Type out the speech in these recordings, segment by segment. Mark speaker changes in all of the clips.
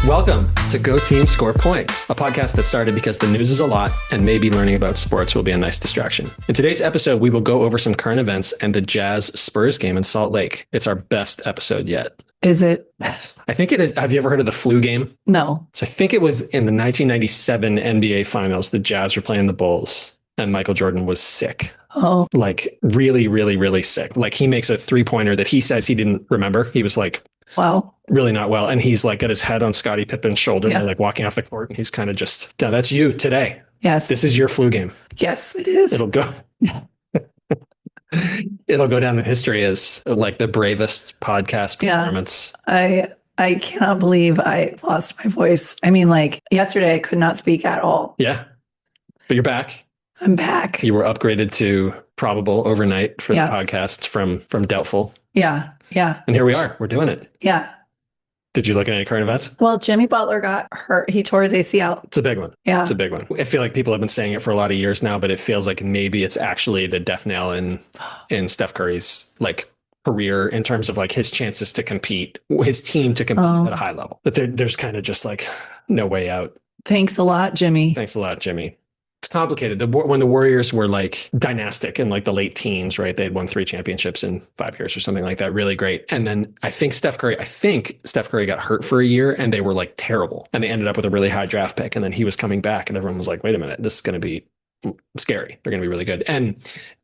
Speaker 1: Welcome to Go Team Score Points, a podcast that started because the news is a lot and maybe learning about sports will be a nice distraction. In today's episode, we will go over some current events and the Jazz Spurs game in Salt Lake. It's our best episode yet.
Speaker 2: Is it?
Speaker 1: I think it is. Have you ever heard of the flu game?
Speaker 2: No.
Speaker 1: So I think it was in the 1997 NBA Finals. The Jazz were playing the Bulls and Michael Jordan was sick.
Speaker 2: Oh.
Speaker 1: Like really, really, really sick. Like he makes a three-pointer that he says he didn't remember. He was like,
Speaker 2: wow,
Speaker 1: really not well. And he's like got his head on Scottie Pippen's shoulder, and like walking off the court. And he's kind of just, yeah, that's you today.
Speaker 2: Yes.
Speaker 1: This is your flu game.
Speaker 2: Yes, it is.
Speaker 1: It'll go. It'll go down in history as like the bravest podcast performance.
Speaker 2: I cannot believe I lost my voice. I mean, like yesterday I could not speak at all.
Speaker 1: Yeah. But you're back.
Speaker 2: I'm back.
Speaker 1: You were upgraded to probable overnight for the podcast from doubtful.
Speaker 2: Yeah. Yeah.
Speaker 1: And here we are. We're doing it.
Speaker 2: Yeah.
Speaker 1: Did you look at any current events?
Speaker 2: Well, Jimmy Butler got hurt. He tore his ACL.
Speaker 1: It's a big one.
Speaker 2: Yeah.
Speaker 1: It's a big one. I feel like people have been saying it for a lot of years now, but it feels like maybe it's actually the death knell in Steph Curry's like career in terms of like his chances to compete, his team to compete at a high level. That there's kind of just like no way out.
Speaker 2: Thanks a lot, Jimmy.
Speaker 1: Thanks a lot, Jimmy. It's complicated. When the Warriors were like dynastic in like the late teens, right? They had won 3 championships in 5 years or something like that. Really great. And then I think Steph Curry got hurt for a year and they were like terrible. And they ended up with a really high draft pick. And then he was coming back and everyone was like, wait a minute, this is going to be scary. They're going to be really good. And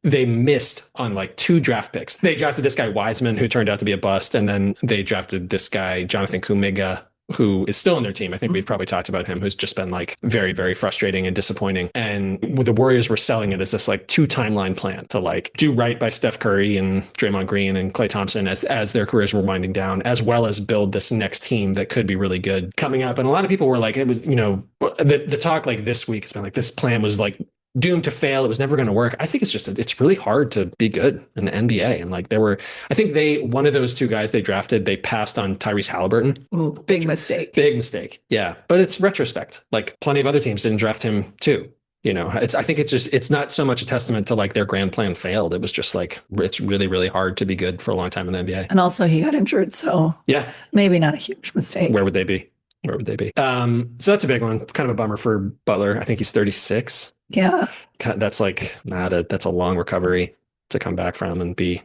Speaker 1: they missed on like 2 draft picks. They drafted this guy Wiseman, who turned out to be a bust. And then they drafted this guy, Jonathan Kuminga, who is still on their team. I think we've probably talked about him, who's just been like very, very frustrating and disappointing. And the Warriors were selling it as this like 2 timeline plan to like do right by Steph Curry and Draymond Green and Klay Thompson as their careers were winding down, as well as build this next team that could be really good coming up. And a lot of people were like, it was, you know, the talk like this week has been like, this plan was like doomed to fail. It was never going to work. I think it's really hard to be good in the NBA. And like I think one of those 2 guys they drafted, they passed on Tyrese Halliburton.
Speaker 2: Ooh, big mistake.
Speaker 1: Big mistake. Yeah. But it's retrospect. Like plenty of other teams didn't draft him too. You know, I think it's not so much a testament to like their grand plan failed. It was just like, it's really, really hard to be good for a long time in the NBA.
Speaker 2: And also he got injured. So yeah, maybe not a huge mistake.
Speaker 1: Where would they be? So that's a big one. Kind of a bummer for Butler. I think he's 36.
Speaker 2: Yeah.
Speaker 1: That's like that's a long recovery to come back from and be,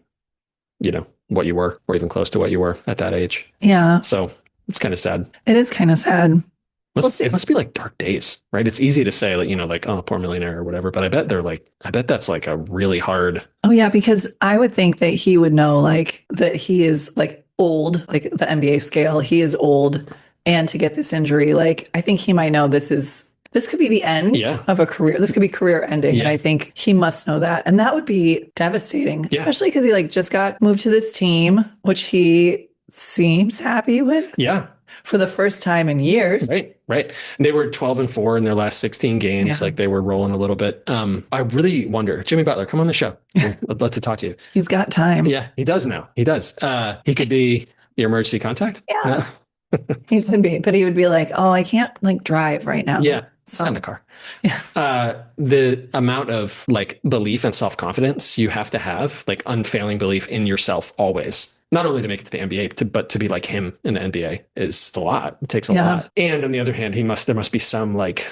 Speaker 1: you know, what you were or even close to what you were at that age.
Speaker 2: Yeah.
Speaker 1: So it's kind of sad.
Speaker 2: It is kind of sad.
Speaker 1: It must be like dark days, right? It's easy to say like, you know, like, oh, poor millionaire or whatever. But I bet that's like a really hard.
Speaker 2: Oh, yeah. Because I would think that he would know like that he is like old, like the NBA scale. He is old. And to get this injury, like I think he might know this could be the end of a career. This could be career ending. Yeah. And I think he must know that. And that would be devastating, especially because he like just got moved to this team, which he seems happy with.
Speaker 1: Yeah.
Speaker 2: For the first time in years.
Speaker 1: Right. They were 12-4 in their last 16 games. Yeah. Like they were rolling a little bit. I really wonder, Jimmy Butler, come on the show. I'd love to talk to you.
Speaker 2: He's got time.
Speaker 1: Yeah, he does now. He does. He could be your emergency contact.
Speaker 2: Yeah. He could be, but he would be like, oh, I can't like drive right now.
Speaker 1: Yeah. Send a car. Yeah. The amount of like belief and self-confidence you have to have, like unfailing belief in yourself always, not only to make it to the NBA, but to be like him in the NBA is a lot. It takes a lot. And on the other hand, there must be some like,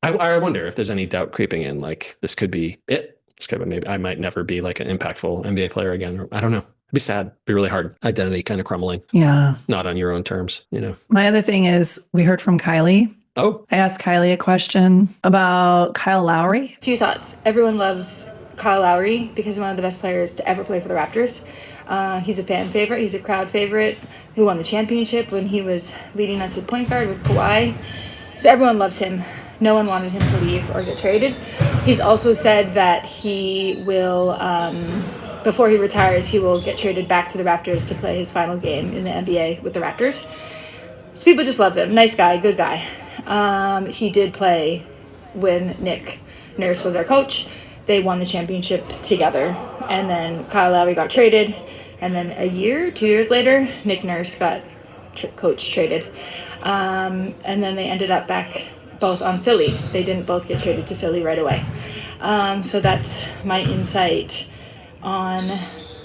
Speaker 1: I wonder if there's any doubt creeping in, like this could be it. Maybe I might never be like an impactful NBA player again. I don't know. It'd be sad. It'd be really hard. Identity kind of crumbling. Yeah. Not on your own terms, you know.
Speaker 2: My other thing is we heard from Kylie.
Speaker 1: Oh.
Speaker 2: I asked Kylie a question about Kyle Lowry.
Speaker 3: A few thoughts. Everyone loves Kyle Lowry because he's one of the best players to ever play for the Raptors. He's a fan favorite. He's a crowd favorite who won the championship when he was leading us at point guard with Kawhi. So everyone loves him. No one wanted him to leave or get traded. He's also said that he will, before he retires, he will get traded back to the Raptors to play his final game in the NBA with the Raptors. So people just love him. Nice guy, good guy. He did play when Nick Nurse was our coach. They won the championship together. And then Kyle Lowry got traded. And then 2 years later, Nick Nurse got coach traded. And then they ended up back both on Philly. They didn't both get traded to Philly right away. So that's my insight on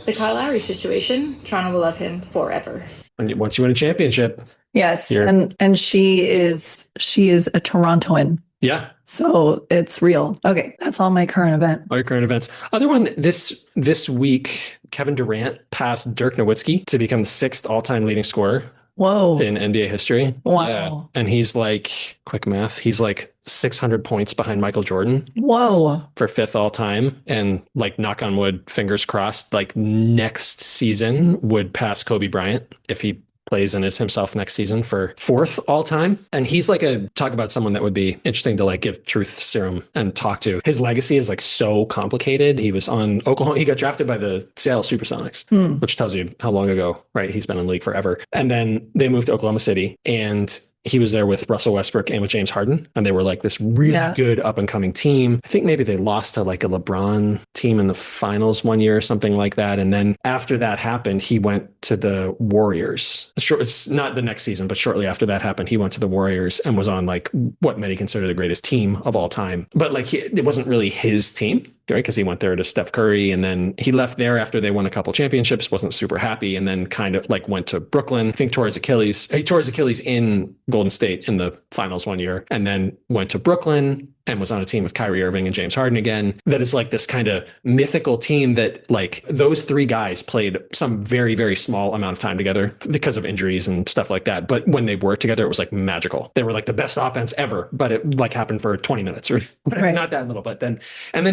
Speaker 3: the Kyle Lowry situation, Toronto will love him forever.
Speaker 1: And once you win a championship.
Speaker 2: Yes. And she is a Torontoan.
Speaker 1: Yeah.
Speaker 2: So it's real. Okay. That's all my current event.
Speaker 1: All your current events. Other one this week, Kevin Durant passed Dirk Nowitzki to become the 6th all-time leading scorer.
Speaker 2: Whoa.
Speaker 1: In NBA history.
Speaker 2: Wow.
Speaker 1: Yeah. And he's like, quick math, he's like 600 points behind Michael Jordan.
Speaker 2: Whoa.
Speaker 1: For 5th all time. And like, knock on wood, fingers crossed, like next season would pass Kobe Bryant if he plays and is himself next season for 4th all time. And he's like talk about someone that would be interesting to like give truth serum and talk to. His legacy is like so complicated. He was on Oklahoma. He got drafted by the Seattle Supersonics, which tells you how long ago, right? He's been in the league forever. And then they moved to Oklahoma City, and he was there with Russell Westbrook and with James Harden. And they were like this really good up and coming team. I think maybe they lost to like a LeBron team in the finals one year or something like that. And then after that happened, he went to the Warriors. It's not the next season, but shortly after that happened, he went to the Warriors and was on like what many consider the greatest team of all time. But like it wasn't really his team, right? Because he went there to Steph Curry, and then he left there after they won a couple championships, wasn't super happy, and then kind of like went to Brooklyn. I think tore his Achilles. He tore his Achilles in Golden State in the finals one year, and then went to Brooklyn and was on a team with Kyrie Irving and James Harden again. That is like this kind of mythical team that like those 3 guys played some very, very small amount of time together because of injuries and stuff like that. But when they were together, it was like magical. They were like the best offense ever, but it like happened for 20 minutes or whatever. Right. Not that little, but then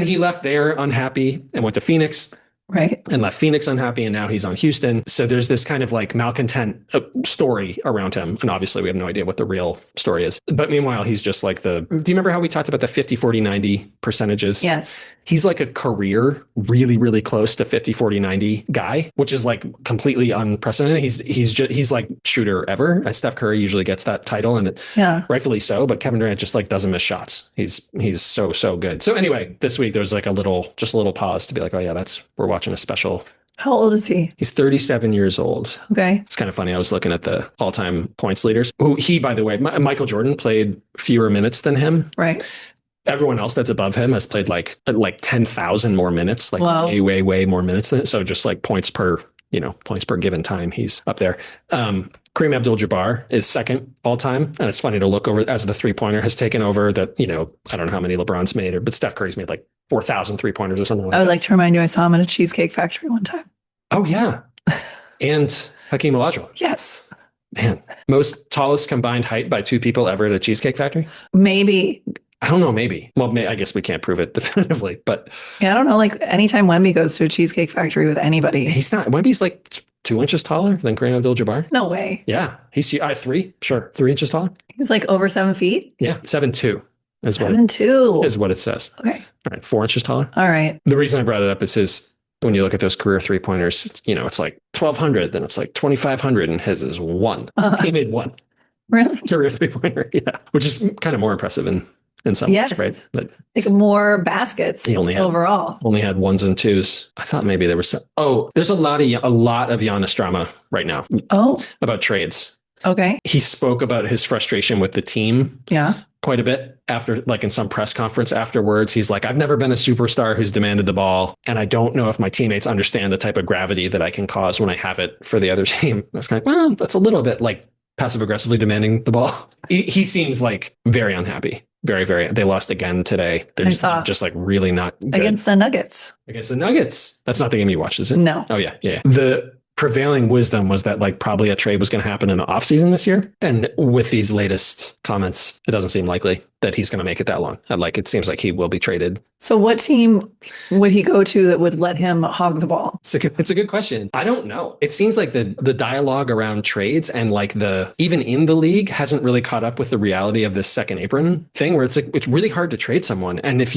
Speaker 1: he left there unhappy and went to Phoenix.
Speaker 2: Right.
Speaker 1: And left Phoenix unhappy, and now he's on Houston. So there's this kind of like malcontent story around him. And obviously we have no idea what the real story is. But meanwhile, he's just like do you remember how we talked about the 50, 40, 90 percentages?
Speaker 2: Yes.
Speaker 1: He's like a career really, really close to 50, 40, 90 guy, which is like completely unprecedented. He's like shooter ever. And Steph Curry usually gets that title, and rightfully so. But Kevin Durant just like doesn't miss shots. He's so good. So anyway, this week there's like a little pause to be like, oh yeah, we're watching a special.
Speaker 2: How old is he?
Speaker 1: He's 37 years old.
Speaker 2: Okay.
Speaker 1: It's kind of funny. I was looking at the all-time points leaders. Who by the way, Michael Jordan played fewer minutes than him.
Speaker 2: Right.
Speaker 1: Everyone else that's above him has played like 10,000 more minutes, like way more minutes than it. So just like points per given time, he's up there. Kareem Abdul-Jabbar is 2nd all time. And it's funny to look over as the 3-pointer has taken over that, I don't know how many LeBron's made, but Steph Curry's made like 4,000 3-pointers or something like that.
Speaker 2: I would like to remind you, I saw him at a Cheesecake Factory one time.
Speaker 1: Oh yeah. And Hakeem Olajuwon.
Speaker 2: Yes.
Speaker 1: Man, most tallest combined height by 2 people ever at a Cheesecake Factory?
Speaker 2: Maybe.
Speaker 1: I don't know, maybe. Well, I guess we can't prove it definitively, but.
Speaker 2: Yeah, I don't know. Like anytime Wemby goes to a Cheesecake Factory with anybody.
Speaker 1: Wemby's like 2 inches taller than Kareem Abdul-Jabbar.
Speaker 2: No way.
Speaker 1: Yeah. He's 3, sure. 3 inches taller.
Speaker 2: He's like over 7 feet?
Speaker 1: Yeah, 7'2".
Speaker 2: 7'2".
Speaker 1: Is what it says.
Speaker 2: Okay.
Speaker 1: All right, 4 inches taller.
Speaker 2: All right.
Speaker 1: The reason I brought it up is when you look at those career 3-pointers, it's like 1,200, then it's like 2,500, and his is 1. He made 1.
Speaker 2: Really?
Speaker 1: Career 3-pointer, yeah. Which is kind of more impressive in some ways, right? But
Speaker 2: like more baskets overall.
Speaker 1: Only had 1s and 2s. I thought maybe there was there's a lot of Giannis drama right now.
Speaker 2: Oh.
Speaker 1: About trades.
Speaker 2: Okay.
Speaker 1: He spoke about his frustration with the team.
Speaker 2: Yeah.
Speaker 1: Quite a bit after, like in some press conference afterwards, he's like, I've never been a superstar who's demanded the ball. And I don't know if my teammates understand the type of gravity that I can cause when I have it for the other team. That's kind of, well, that's a little bit like passive aggressively demanding the ball. He seems like very unhappy. Very, very. They lost again today. They're just like really not good.
Speaker 2: Against the Nuggets.
Speaker 1: Against the Nuggets. That's not the game you watched, is it?
Speaker 2: No.
Speaker 1: Oh, yeah. The prevailing wisdom was that like probably a trade was going to happen in the offseason this year. And with these latest comments, it doesn't seem likely that he's going to make it that long. And like, it seems like he will be traded.
Speaker 2: So what team would he go to that would let him hog the ball?
Speaker 1: It's a good question. I don't know. It seems like the dialogue around trades and like even in the league hasn't really caught up with the reality of this second apron thing where it's like, it's really hard to trade someone. And if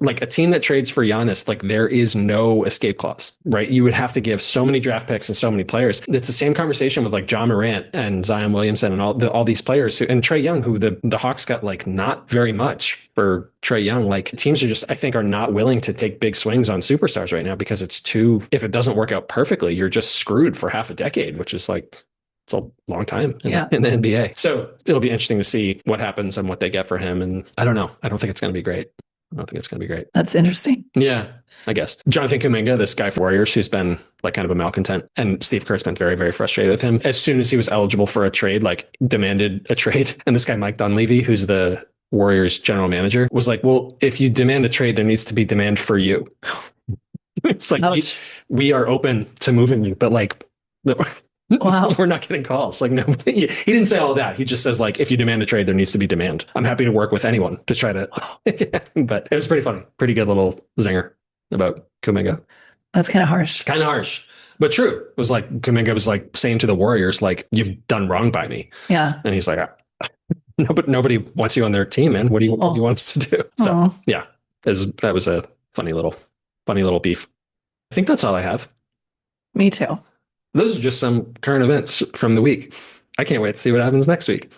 Speaker 1: like a team that trades for Giannis, like there is no escape clause, right? You would have to give so many draft picks and so many players. It's the same conversation with like John Morant and Zion Williamson and all these players and Trae Young, who the Hawks got like not very much for Trae Young. Like teams are just, I think, are not willing to take big swings on superstars right now because it's if it doesn't work out perfectly, you're just screwed for half a decade, which is like, it's a long time in the NBA. So it'll be interesting to see what happens and what they get for him. And I don't know. I don't think it's going to be great. I don't think it's going to be great.
Speaker 2: That's interesting.
Speaker 1: Yeah, I guess. Jonathan Kuminga, this guy for Warriors, who's been like kind of a malcontent, and Steve Kerr's been very, very frustrated with him. As soon as he was eligible for a trade, like demanded a trade. And this guy, Mike Dunleavy, who's the Warriors general manager, was like, well, if you demand a trade, there needs to be demand for you. It's like, we are open to moving you, but like, wow. We're not getting calls. Like, no, he didn't say all of that. He just says, like, if you demand a trade, there needs to be demand. I'm happy to work with anyone to try to. But it was pretty funny. Pretty good little zinger about Kuminga.
Speaker 2: That's kind of harsh.
Speaker 1: Kind of harsh, but true. It was like Kuminga was like saying to the Warriors, like, you've done wrong by me.
Speaker 2: Yeah.
Speaker 1: And he's like, nobody wants you on their team, man. What do you want us to do? So yeah, that was a funny little beef. I think that's all I have.
Speaker 2: Me too. Those
Speaker 1: are just some current events from the week. I can't wait to see what happens next week.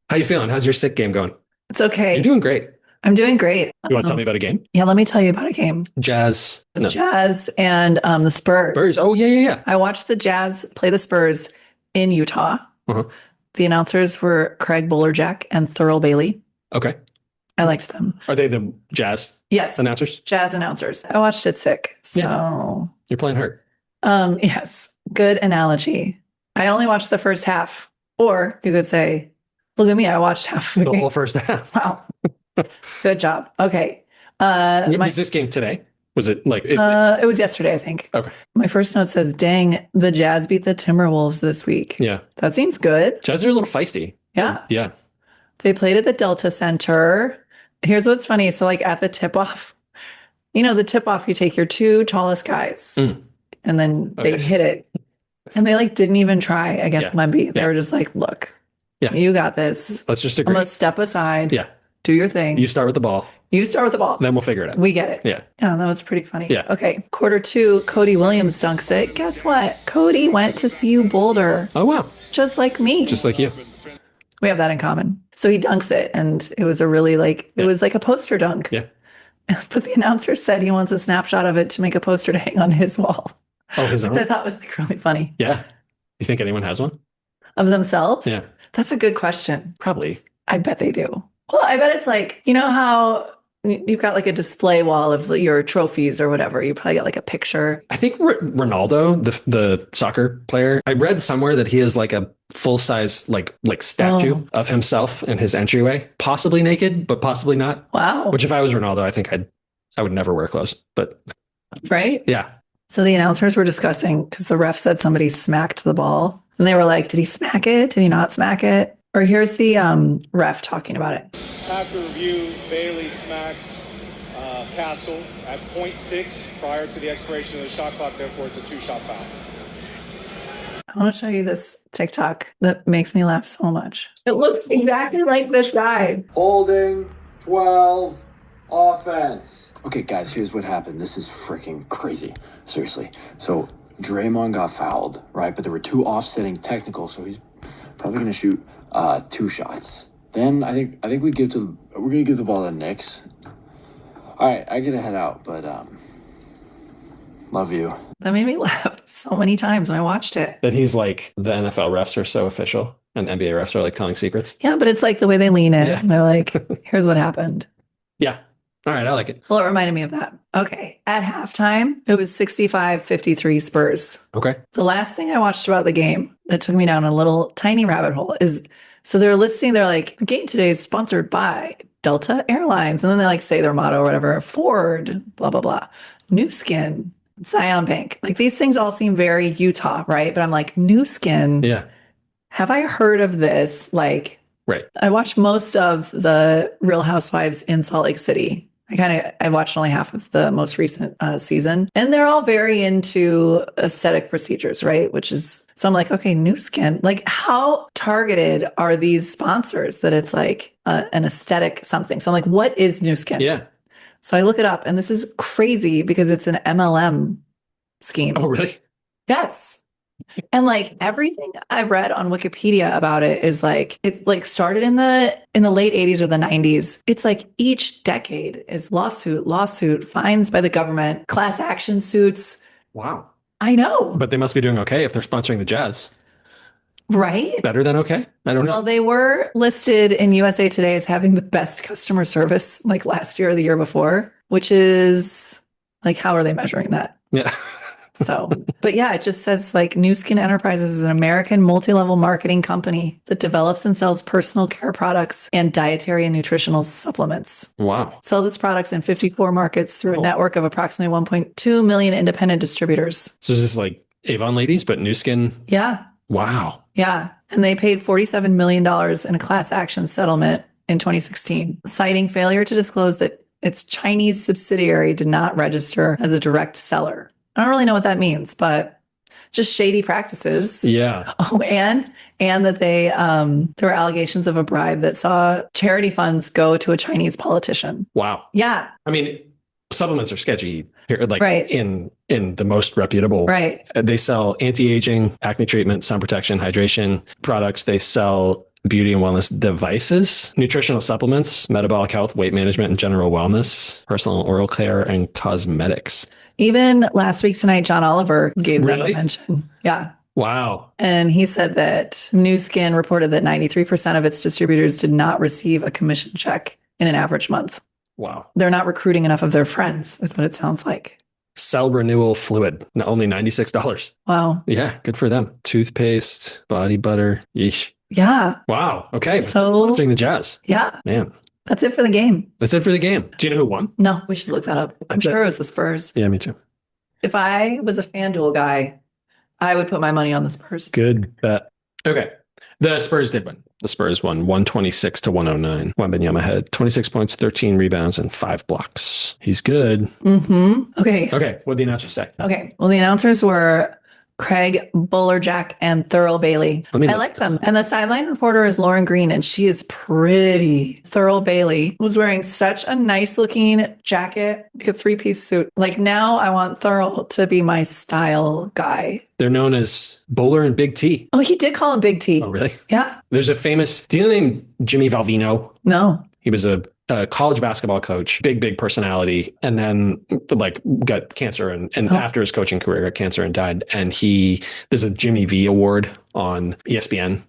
Speaker 1: How you feeling? How's your sick game going?
Speaker 2: It's okay.
Speaker 1: You're doing great.
Speaker 2: I'm doing great.
Speaker 1: You want to tell me about a game?
Speaker 2: Yeah, let me tell you about a game.
Speaker 1: Jazz. No.
Speaker 2: Jazz and the Spurs.
Speaker 1: Spurs. Oh, yeah.
Speaker 2: I watched the Jazz play the Spurs in Utah. Uh-huh. The announcers were Craig Bolerjack and Thurl Bailey.
Speaker 1: Okay.
Speaker 2: I liked them.
Speaker 1: Are they the Jazz announcers?
Speaker 2: Jazz announcers. I watched it sick. So yeah.
Speaker 1: You're playing hurt.
Speaker 2: Yes. Good analogy. I only watched the first half. Or you could say, look at me, I watched half
Speaker 1: the whole first half.
Speaker 2: Wow. Good job. Okay.
Speaker 1: Was this game today? Was it like
Speaker 2: it was yesterday, I think.
Speaker 1: Okay.
Speaker 2: My first note says, dang, the Jazz beat the Timberwolves this week.
Speaker 1: Yeah.
Speaker 2: That seems good.
Speaker 1: Jazz are a little feisty.
Speaker 2: Yeah.
Speaker 1: Yeah.
Speaker 2: They played at the Delta Center. Here's what's funny. So like at the tip-off, the tip-off, you take your two tallest guys and then they hit it. And they like didn't even try against Wemby. They were just like, look, you got this.
Speaker 1: Let's just agree.
Speaker 2: I'm going to step aside.
Speaker 1: Yeah.
Speaker 2: Do your thing.
Speaker 1: You start with the ball. Then we'll figure it out.
Speaker 2: We get it.
Speaker 1: Yeah.
Speaker 2: Yeah, that was pretty funny.
Speaker 1: Yeah.
Speaker 2: Okay. Quarter 2, Cody Williams dunks it. Guess what? Cody went to CU Boulder.
Speaker 1: Oh, wow.
Speaker 2: Just like me.
Speaker 1: Just like you.
Speaker 2: We have that in common. So he dunks it. And it was a really it was like a poster dunk.
Speaker 1: Yeah.
Speaker 2: But the announcer said he wants a snapshot of it to make a poster to hang on his wall.
Speaker 1: Oh, his own?
Speaker 2: I thought was like really funny.
Speaker 1: Yeah. You think anyone has one?
Speaker 2: Of themselves?
Speaker 1: Yeah.
Speaker 2: That's a good question.
Speaker 1: Probably.
Speaker 2: I bet they do. Well, I bet it's like, how you've got like a display wall of your trophies or whatever. You probably got like a picture.
Speaker 1: I think Ronaldo, the soccer player, I read somewhere that he has like a full-size like statue of himself in his entryway, possibly naked, but possibly not.
Speaker 2: Wow.
Speaker 1: Which if I was Ronaldo, I think I would never wear clothes. But
Speaker 2: right?
Speaker 1: Yeah.
Speaker 2: So the announcers were discussing because the ref said somebody smacked the ball. And they were like, did he smack it? Did he not smack it? Or here's the ref talking about it.
Speaker 4: After review, Bailey smacks Castle at 0.6 prior to the expiration of the shot clock. Therefore, it's a 2-shot foul.
Speaker 2: I want to show you this TikTok that makes me laugh so much. It looks exactly like this guy.
Speaker 5: Holding 12 offense. Okay, guys, here's what happened. This is freaking crazy. Seriously. So Draymond got fouled, right? But there were 2 offsetting technicals, so he's probably going to shoot 2 shots. Then I think we're gonna give the ball to the Knicks. All right, I gotta head out, but love you.
Speaker 2: That made me laugh so many times when I watched it.
Speaker 1: That he's like, the NFL refs are so official and NBA refs are like telling secrets.
Speaker 2: Yeah, but it's like the way they lean in. Yeah. They're like, here's what happened.
Speaker 1: Yeah. All right, I like it.
Speaker 2: Well, it reminded me of that. Okay. At halftime, it was 65-53 Spurs.
Speaker 1: Okay.
Speaker 2: The last thing I watched about the game that took me down a little tiny rabbit hole is, so they're like, the game today is sponsored by Delta Airlines. And then they like say their motto or whatever, Ford, blah, blah, blah. New Skin, Zion Bank. Like these things all seem very Utah, right? But I'm like, New Skin.
Speaker 1: Yeah.
Speaker 2: Have I heard of this? Like,
Speaker 1: right.
Speaker 2: I watched most of the Real Housewives in Salt Lake City. I watched only half of the most recent season, and they're all very into aesthetic procedures, right? So I'm like, okay, New Skin, like how targeted are these sponsors that it's like an aesthetic something? So I'm like, what is New Skin?
Speaker 1: Yeah.
Speaker 2: So I look it up and this is crazy because it's an MLM scheme.
Speaker 1: Oh, really?
Speaker 2: Yes. And like everything I've read on Wikipedia about it is like, it's like started in the late 80s or the 90s. It's like each decade is lawsuit, fines by the government, class action suits.
Speaker 1: Wow.
Speaker 2: I know.
Speaker 1: But they must be doing okay if they're sponsoring the Jazz.
Speaker 2: Right?
Speaker 1: Better than okay? I don't know.
Speaker 2: Well, they were listed in USA Today as having the best customer service like last year or the year before, which is like, how are they measuring that?
Speaker 1: Yeah.
Speaker 2: So, but yeah, it just says like New Skin Enterprises is an American multi-level marketing company that develops and sells personal care products and dietary and nutritional supplements.
Speaker 1: Wow.
Speaker 2: Sells its products in 54 markets through a network of approximately 1.2 million independent distributors.
Speaker 1: So is this like Avon ladies, but New Skin?
Speaker 2: Yeah.
Speaker 1: Wow.
Speaker 2: Yeah. And they paid $47 million in a class action settlement in 2016, citing failure to disclose that its Chinese subsidiary did not register as a direct seller. I don't really know what that means, but just shady practices.
Speaker 1: Yeah.
Speaker 2: Oh, and that there were allegations of a bribe that saw charity funds go to a Chinese politician.
Speaker 1: Wow.
Speaker 2: Yeah.
Speaker 1: I mean, supplements are sketchy here, like
Speaker 2: Right.
Speaker 1: in the most reputable.
Speaker 2: Right.
Speaker 1: They sell anti-aging, acne treatment, sun protection, hydration products. They sell beauty and wellness devices, nutritional supplements, metabolic health, weight management, and general wellness, personal oral care, and cosmetics.
Speaker 2: Even last week tonight, John Oliver gave them a
Speaker 1: Really?
Speaker 2: mention. Yeah.
Speaker 1: Wow.
Speaker 2: And he said that New Skin reported that 93% of its distributors did not receive a commission check in an average month.
Speaker 1: Wow.
Speaker 2: They're not recruiting enough of their friends, is what it sounds like.
Speaker 1: Cell renewal fluid, only $96.
Speaker 2: Wow.
Speaker 1: Yeah, good for them. Toothpaste, body butter. Yeesh.
Speaker 2: Yeah.
Speaker 1: Wow. Okay.
Speaker 2: So,
Speaker 1: Watching the Jazz.
Speaker 2: yeah,
Speaker 1: Man,
Speaker 2: that's it for the game.
Speaker 1: that's it for the game. Do you know who won?
Speaker 2: No, we should look that up. I'm sure it was the Spurs.
Speaker 1: Yeah, me too.
Speaker 2: If I was a FanDuel guy, I would put my money on the Spurs.
Speaker 1: Good bet. Okay. The Spurs did win. The Spurs won 126 to 109. Wembanyama had 26 points, 13 rebounds, and 5 blocks. He's good.
Speaker 2: Mm-hmm. Okay.
Speaker 1: Okay. What did the announcers say?
Speaker 2: Okay. Well, the announcers were Craig Bullerjack and Thurl Bailey.
Speaker 1: Let me
Speaker 2: I
Speaker 1: look.
Speaker 2: like them. And the sideline reporter is Lauren Green, and she is pretty. Thurl Bailey was wearing such a nice looking jacket, like a 3-piece suit. Like now I want Thurl to be my style guy.
Speaker 1: They're known as Bowler and Big T.
Speaker 2: Oh, he did call him Big T.
Speaker 1: Oh, really?
Speaker 2: Yeah.
Speaker 1: There's a famous, do you know the name Jimmy Valvino?
Speaker 2: No.
Speaker 1: He was a college basketball coach, big personality, and then like got cancer and after his coaching career got cancer and died. And there's a Jimmy V award on ESPN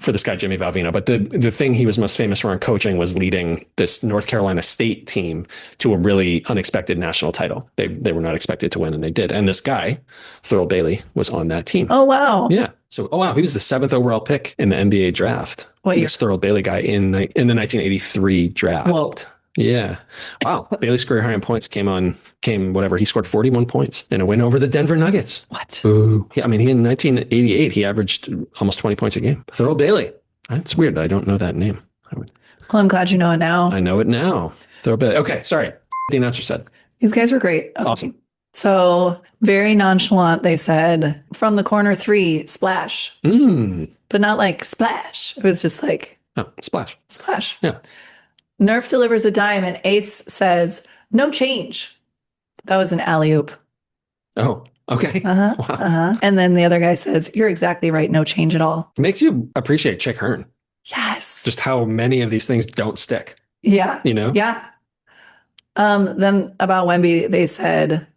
Speaker 1: for this guy, Jimmy Valvino. But the thing he was most famous for in coaching was leading this North Carolina State team to a really unexpected national title. They were not expected to win, and they did. And this guy, Thurl Bailey, was on that team.
Speaker 2: Oh, wow.
Speaker 1: Yeah. So, wow, he was the 7th overall pick in the NBA draft.
Speaker 2: What year?
Speaker 1: This Thurl Bailey guy in the 1983 draft.
Speaker 2: Whoa.
Speaker 1: Yeah. Wow. Bailey's career high in points came whatever. He scored 41 points in a win over the Denver Nuggets.
Speaker 2: What?
Speaker 1: Ooh. Yeah, I mean, in 1988, he averaged almost 20 points a game. Thurl Bailey. That's weird. I don't know that name.
Speaker 2: Well, I'm glad you know it now.
Speaker 1: I know it now. Thurl Bailey. Okay, sorry. The announcer said.
Speaker 2: These guys were great. Okay.
Speaker 1: Awesome.
Speaker 2: So very nonchalant, they said, from the corner 3, splash. But not like splash. It was just like,
Speaker 1: oh, splash.
Speaker 2: Splash.
Speaker 1: Yeah.
Speaker 2: Nerf delivers a dime and Ace says, no change. That was an alley-oop.
Speaker 1: Oh, okay.
Speaker 2: Uh-huh.
Speaker 1: Wow.
Speaker 2: Uh-huh. And then the other guy says, you're exactly right. No change at all.
Speaker 1: It makes you appreciate Chick Hearn.
Speaker 2: Yes.
Speaker 1: Just how many of these things don't stick.
Speaker 2: Yeah.
Speaker 1: You know?
Speaker 2: Yeah. Then about Wemby, they said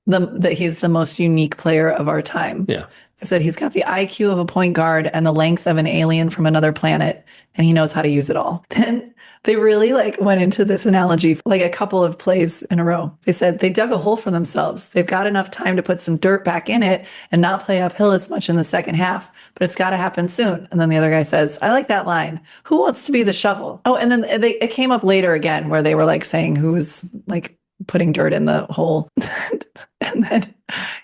Speaker 2: that he's the most unique player of our time.
Speaker 1: Yeah.
Speaker 2: They said he's got the IQ of a point guard and the length of an alien from another planet, and he knows how to use it all. Then they really went into this analogy like a couple of plays in a row. They said they dug a hole for themselves. They've got enough time to put some dirt back in it and not play uphill as much in the second half, but it's got to happen soon. And then the other guy says, I like that line. Who wants to be the shovel? Oh, and then it came up later again where they were saying who was putting dirt in the hole. And then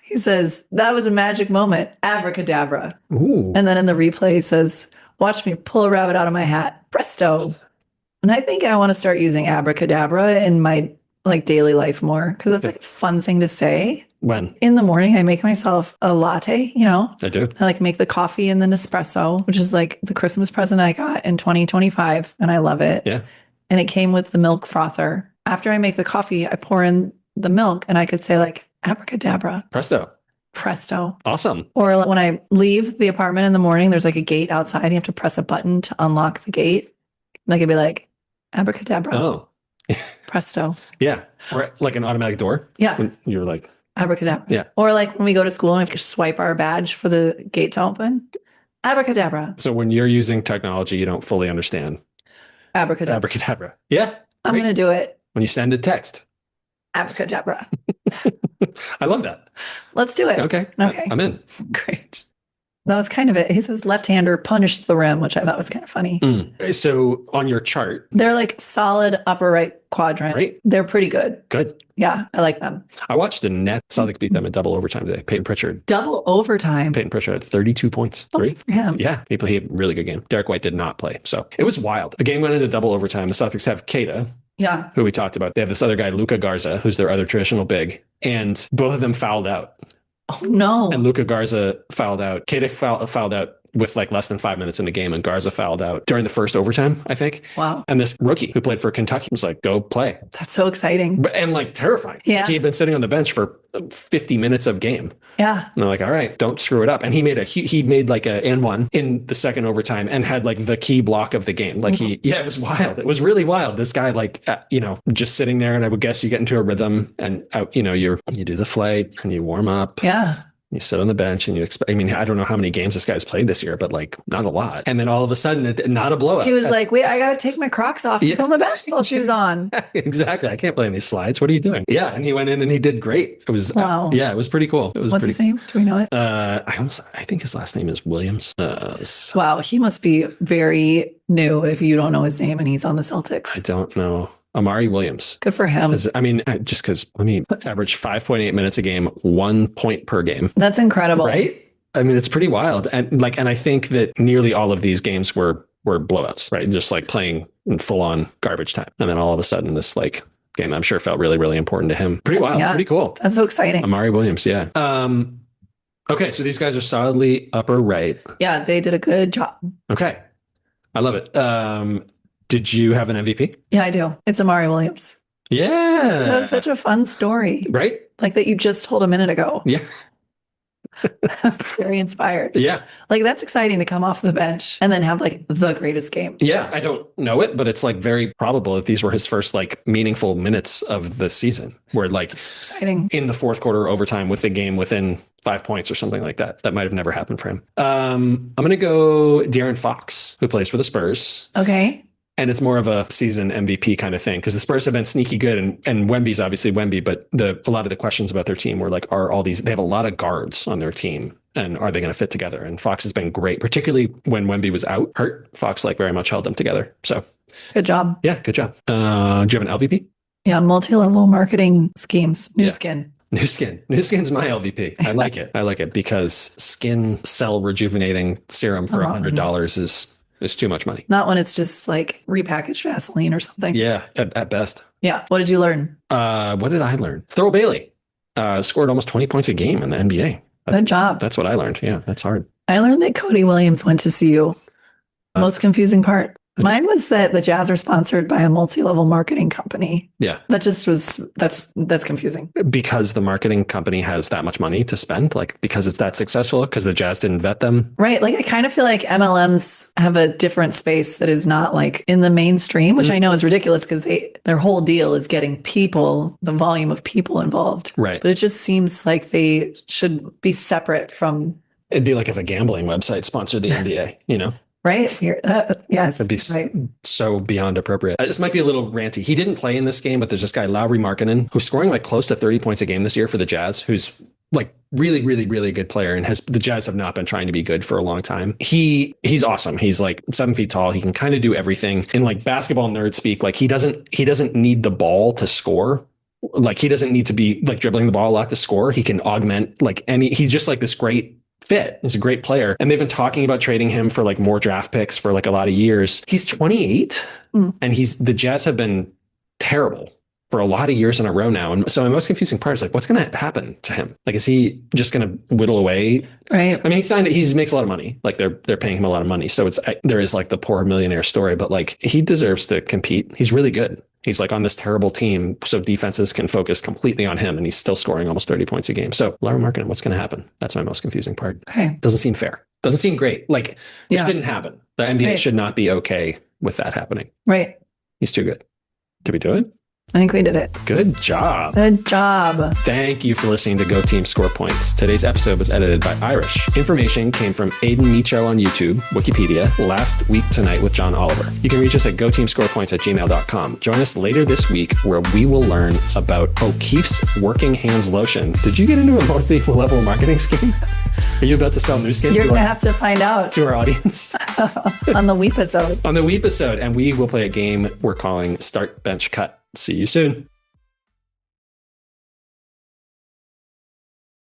Speaker 2: he says, that was a magic moment. Abracadabra.
Speaker 1: Ooh.
Speaker 2: And then in the replay he says, watch me pull a rabbit out of my hat. Presto. And I think I want to start using abracadabra in my daily life more because that's a fun thing to say.
Speaker 1: When?
Speaker 2: In the morning, I make myself a latte,
Speaker 1: I do.
Speaker 2: I make the coffee and the Nespresso, which is the Christmas present I got in 2025. And I love it.
Speaker 1: Yeah.
Speaker 2: And it came with the milk frother. After I make the coffee, I pour in the milk and I could say abracadabra. Presto.
Speaker 1: Awesome.
Speaker 2: Or when I leave the apartment in the morning, there's a gate outside. You have to press a button to unlock the gate. And I could be like, abracadabra.
Speaker 1: Oh.
Speaker 2: Presto.
Speaker 1: Yeah. Or like an automatic door.
Speaker 2: Yeah.
Speaker 1: When you're
Speaker 2: abracadabra.
Speaker 1: Yeah.
Speaker 2: Or when we go to school and we have to swipe our badge for the gate to open. Abracadabra.
Speaker 1: So when you're using technology, you don't fully understand.
Speaker 2: Abracadabra.
Speaker 1: Abracadabra. Yeah.
Speaker 2: I'm
Speaker 1: Great.
Speaker 2: going to do it.
Speaker 1: When you send a text.
Speaker 2: Abracadabra.
Speaker 1: I love that.
Speaker 2: Let's do it.
Speaker 1: Okay.
Speaker 2: Okay.
Speaker 1: I'm in.
Speaker 2: Great. That was kind of it. He says left-hander punished the rim, which I thought was kind of funny.
Speaker 1: So on your chart.
Speaker 2: They're like solid upper right quadrant.
Speaker 1: Right.
Speaker 2: They're pretty good.
Speaker 1: Good.
Speaker 2: Yeah, I like them.
Speaker 1: I watched the Nets. Saw they beat them in double overtime today. Peyton Pritchard.
Speaker 2: Double overtime.
Speaker 1: Peyton Pritchard had 32 points.
Speaker 2: Oh, for him.
Speaker 1: Yeah. He had a really good game. Derek White did not play. So it was wild. The game went into double overtime. The Celtics have Keita.
Speaker 2: Yeah.
Speaker 1: Who we talked about. They have this other guy, Luka Garza, who's their other traditional big. And both of them fouled out.
Speaker 2: Oh, no.
Speaker 1: And Luka Garza fouled out. Keita fouled out with like less than 5 minutes in the game, and Garza fouled out during the first overtime, I think.
Speaker 2: Wow.
Speaker 1: And this rookie who played for Kentucky was like, go play.
Speaker 2: That's so exciting.
Speaker 1: And like terrifying.
Speaker 2: Yeah.
Speaker 1: He had been sitting on the bench for 50 minutes of game.
Speaker 2: Yeah.
Speaker 1: And they're like, all right, don't screw it up. And he made like a and one in the second overtime and had like the key block of the game. Like it was wild. It was really wild. This guy, like, just sitting there, and I would guess you get into a rhythm, and you do the flight and you warm up.
Speaker 2: Yeah.
Speaker 1: You sit on the bench and you expect, I don't know how many games this guy's played this year, but like not a lot. And then all of a sudden, not a blowout.
Speaker 2: He was like, wait, I got to take my Crocs off and put my basketball shoes on.
Speaker 1: Exactly. I can't play in these slides. What are you doing? Yeah. And he went in and he did great. It was,
Speaker 2: wow.
Speaker 1: It was pretty cool.
Speaker 2: What's his name? Do we know it?
Speaker 1: I think his last name is Williams.
Speaker 2: Wow. He must be very new if you don't know his name and he's on the Celtics.
Speaker 1: I don't know. Amari Williams.
Speaker 2: Good for him.
Speaker 1: Just because average 5.8 minutes a game, 1 point per game.
Speaker 2: That's incredible.
Speaker 1: Right? I mean, it's pretty wild. And I think that nearly all of these games were blowouts, right? Just like playing in full on garbage time. And then all of a sudden this like game, I'm sure felt really, really important to him. Pretty wild. Yeah. Pretty cool.
Speaker 2: That's so exciting.
Speaker 1: Amari Williams. Yeah. Okay. So these guys are solidly upper right.
Speaker 2: Yeah. They did a good job.
Speaker 1: Okay. I love it. Did you have an MVP?
Speaker 2: Yeah, I do. It's Amari Williams.
Speaker 1: Yeah.
Speaker 2: That was such a fun story.
Speaker 1: Right?
Speaker 2: Like that you just told a minute ago.
Speaker 1: Yeah.
Speaker 2: That's very inspired.
Speaker 1: Yeah.
Speaker 2: Like that's exciting to come off the bench and then have like the greatest game.
Speaker 1: Yeah. I don't know it, but it's like very probable that these were his first like meaningful minutes of the season where like
Speaker 2: it's exciting
Speaker 1: in the fourth quarter overtime with the game within 5 points or something like that. That might have never happened for him. I'm going to go De'Aaron Fox, who plays for the Spurs.
Speaker 2: Okay.
Speaker 1: And it's more of a season MVP kind of thing because the Spurs have been sneaky good, and Wemby's obviously Wemby, but a lot of the questions about their team were like, they have a lot of guards on their team, and are they going to fit together? And Fox has been great, particularly when Wemby was hurt. Fox like very much held them together. So
Speaker 2: good job.
Speaker 1: Yeah, good job. Do you have an LVP?
Speaker 2: Yeah, multi-level marketing schemes. New Skin.
Speaker 1: New Skin's my LVP. I like it. I like it because skin cell rejuvenating serum for $100 is too much money.
Speaker 2: Not when it's just like repackaged Vaseline or something.
Speaker 1: Yeah, at best.
Speaker 2: Yeah. What did you learn?
Speaker 1: What did I learn? Thurl Bailey scored almost 20 points a game in the NBA.
Speaker 2: Good job.
Speaker 1: That's what I learned. Yeah, that's hard.
Speaker 2: I learned that Cody Williams went to CU. Most confusing part. Mine was that the Jazz are sponsored by a multi-level marketing company.
Speaker 1: Yeah.
Speaker 2: That's confusing.
Speaker 1: Because the marketing company has that much money to spend, like because it's that successful, because the Jazz didn't vet them.
Speaker 2: Right. Like I kind of feel like MLMs have a different space that is not like in the mainstream, which I know is ridiculous because their whole deal is getting the volume of people involved.
Speaker 1: Right.
Speaker 2: But it just seems like they should be separate from.
Speaker 1: It'd be like if a gambling website sponsored the NBA,
Speaker 2: Right? Yes.
Speaker 1: It'd be so beyond appropriate. This might be a little ranty. He didn't play in this game, but there's this guy, Lauri Markkanen, who's scoring like close to 30 points a game this year for the Jazz, who's like really, really, really good player. And the Jazz have not been trying to be good for a long time. He's awesome. He's like 7 feet tall. He can kind of do everything. In like basketball nerd speak, like he doesn't need the ball to score. Like he doesn't need to be like dribbling the ball a lot to score. He can augment he's just like this great fit. He's a great player. And they've been talking about trading him for like more draft picks for like a lot of years. He's 28 and the Jazz have been terrible for a lot of years in a row now. And so my most confusing part is like, what's going to happen to him? Like, is he just going to whittle away?
Speaker 2: Right.
Speaker 1: I mean, he makes a lot of money. Like they're paying him a lot of money. So there is like the poor millionaire story, but like he deserves to compete. He's really good. He's like on this terrible team, so defenses can focus completely on him, and he's still scoring almost 30 points a game. So Lauri Markkanen, what's going to happen? That's my most confusing part.
Speaker 2: Okay.
Speaker 1: Doesn't seem fair. Doesn't seem great. Like it shouldn't happen. The NBA should not be okay with that happening.
Speaker 2: Right.
Speaker 1: He's too good. Did we do it?
Speaker 2: I think we did it.
Speaker 1: Good job.
Speaker 2: Good job.
Speaker 1: Thank you for listening to Go Team Score Points. Today's episode was edited by Irish. Information came from Aiden Micho on YouTube, Wikipedia, Last Week Tonight with John Oliver. You can reach us at goteamscorepoints@gmail.com. Join us later this week where we will learn about O'Keefe's Working Hands Lotion. Did you get into a multi-level marketing scheme? Are you about to sell new skin?
Speaker 2: You're going to have to find out
Speaker 1: to our audience
Speaker 2: on the Weep episode.
Speaker 1: On the Weep episode, and we will play a game we're calling Start Bench Cut. See you soon.